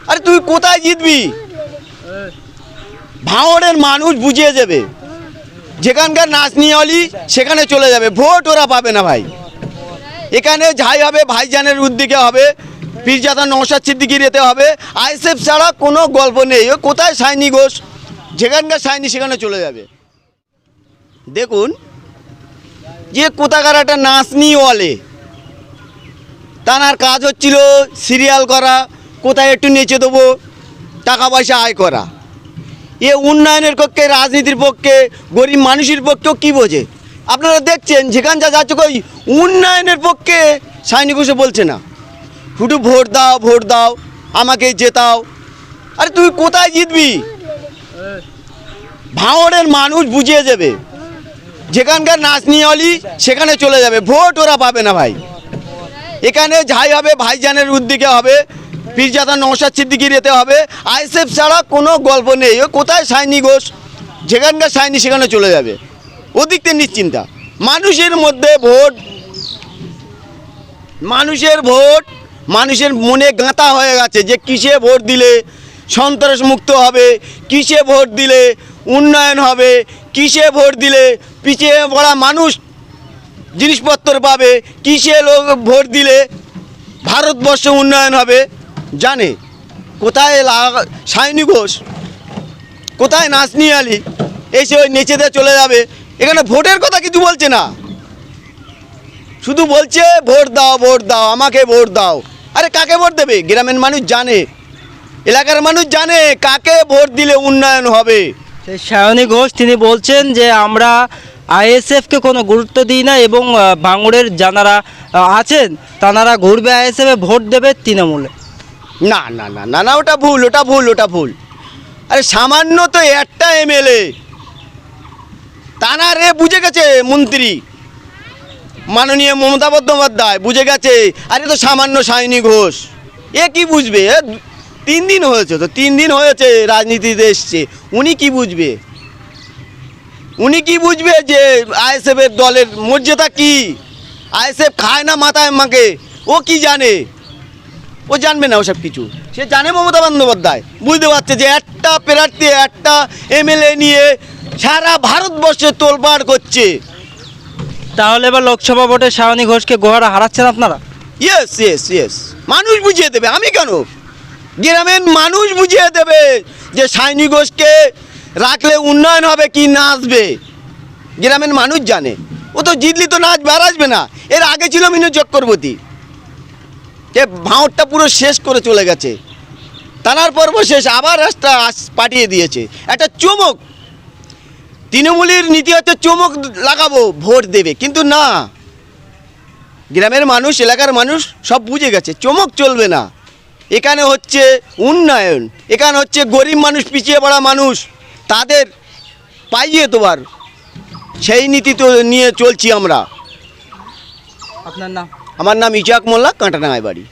আরে তুই কোথায় জিতবি? ভাঙড়ের মানুষ বুঝিয়ে দেবে, যেখানকার নাচ নিয়ে হলি সেখানে চলে যাবে, ভোট ওরা পাবে না ভাই। এখানে যাই হবে ভাইজানের উদ্দিকে হবে, পীরজাদা নওশাদ সিদ্দিকীর এতে হবে। আইএসএফ ছাড়া কোনো গল্প নেই। ও কোথায় সাইনি ঘোষ, যেখানকার সাইনি সেখানে চলে যাবে। দেখুন যে কোথাকার একটা নাচ নিয়ে বলে, তার কাজ হচ্ছিল সিরিয়াল করা, কোথায় একটু নেচে দেবো, টাকা পয়সা আয় করা। এ উন্নয়নের পক্ষে, রাজনীতির পক্ষে, গরিব মানুষের পক্ষেও কী বোঝে? আপনারা দেখছেন যেখান যা যাচ্ছে কই উন্নয়নের পক্ষে সাইনি ঘোষে বলছে না, শুধু ভোট দাও ভোট দাও, আমাকে জেতাও। আরে তুই কোথায় জিতবি? ভাঙড়ের মানুষ বুঝিয়ে দেবে, যেখানকার নাচ নিয়ে হলি সেখানে চলে যাবে, ভোট ওরা পাবে না ভাই। এখানে যাই হবে ভাইজানের উদ্দিকে হবে, পীরজাদা নওশাদ সিদ্দিকীর এতে হবে। আইএসএফ ছাড়া কোনো গল্প নেই। ও কোথায় সাইনি ঘোষ, যেখানকার সাইনি সেখানে চলে যাবে, ওদিকতে নিশ্চিন্তা। মানুষের মধ্যে ভোট, মানুষের মনে গাঁথা হয়ে গেছে যে কিসে ভোট দিলে সন্ত্রাস মুক্ত হবে, কিসে ভোট দিলে উন্নয়ন হবে, কিসে ভোট দিলে পিছিয়ে পড়া মানুষ জিনিসপত্র পাবে, কিসে ভোট দিলে ভারতবর্ষে উন্নয়ন হবে জানে। কোথায় সাইনি ঘোষ, কোথায় নাচ নিয়ে আলি, এসে ওই নেচে দিয়ে চলে যাবে। এখানে ভোটের কথা কিছু বলছে না, শুধু বলছে ভোট দাও ভোট দাও, আমাকে ভোট দাও। আরে কাকে ভোট দেবে? গ্রামের মানুষ জানে, এলাকার মানুষ জানে কাকে ভোট দিলে উন্নয়ন হবে। সেই সায়নী ঘোষ তিনি বলছেন যে আমরা আইএসএফকে কোনো গুরুত্ব দিই না এবং ভাঙড়ের যারা আছেন তারা ঘুরবে আইএসএফে, ভোট দেবে তৃণমূলে। না না না না না, ওটা ভুল, ওটা ভুল, ওটা ভুল। আরে সামান্য তো একটা এমএলএ, তারা রে বুঝে গেছে মন্ত্রী মাননীয় মমতা বন্দ্যোপাধ্যায় বুঝে গেছে। আরে তো সামান্য সায়নী ঘোষ, এ কি বুঝবে? 3 দিন হয়েছে তো, 3 দিন হয়েছে রাজনীতিতে এসছে, উনি কি বুঝবে? উনি কি বুঝবে যে আইএসএফের দলের মর্যাদা কি? আইএসএফ খায় না মাথায় মাকে, ও কি জানে? ও জানবে না ওসব কিছু। সে জানে মমতা বন্দ্যোপাধ্যায় বুঝতে পারছে যে একটা প্রার্থী, একটা এমএলএ নিয়ে সারা ভারতবর্ষে তোলপাড় করছে। তাহলে এবার লোকসভা ভোটে সায়নী ঘোষকে গোহারা হারাচ্ছেন আপনারা? ইয়েস ইয়েস ইয়েস, মানুষ বুঝিয়ে দেবে, আমি কেন, গ্রামের মানুষ বুঝিয়ে দেবে যে সায়নী ঘোষকে রাখলে উন্নয়ন হবে কি না আসবে। গ্রামের মানুষ জানে, ও তো জিতলি তো নাচবে আর আসবে না। এর আগে ছিল মিনু চক্রবর্তী, যে ভাঁড়টা পুরো শেষ করে চলে গেছে, টানার পর্ব শেষ, আবার রাস্তা পাঠিয়ে দিয়েছে। একটা চমক, তৃণমূলের নীতি হচ্ছে চমক লাগাবো, ভোট দেবে, কিন্তু না, গ্রামের মানুষ, এলাকার মানুষ সব বুঝে গেছে চমক চলবে না। এখানে হচ্ছে উন্নয়ন, এখানে হচ্ছে গরিব মানুষ, পিছিয়ে পড়া মানুষ, তাদের পাইয়ে তোবার, সেই নীতি তো নিয়ে চলছি আমরা। আপনার নাম? আমার নাম ইজাক মোল্লা, কাঁটাডাঙ্গায় বাড়ি।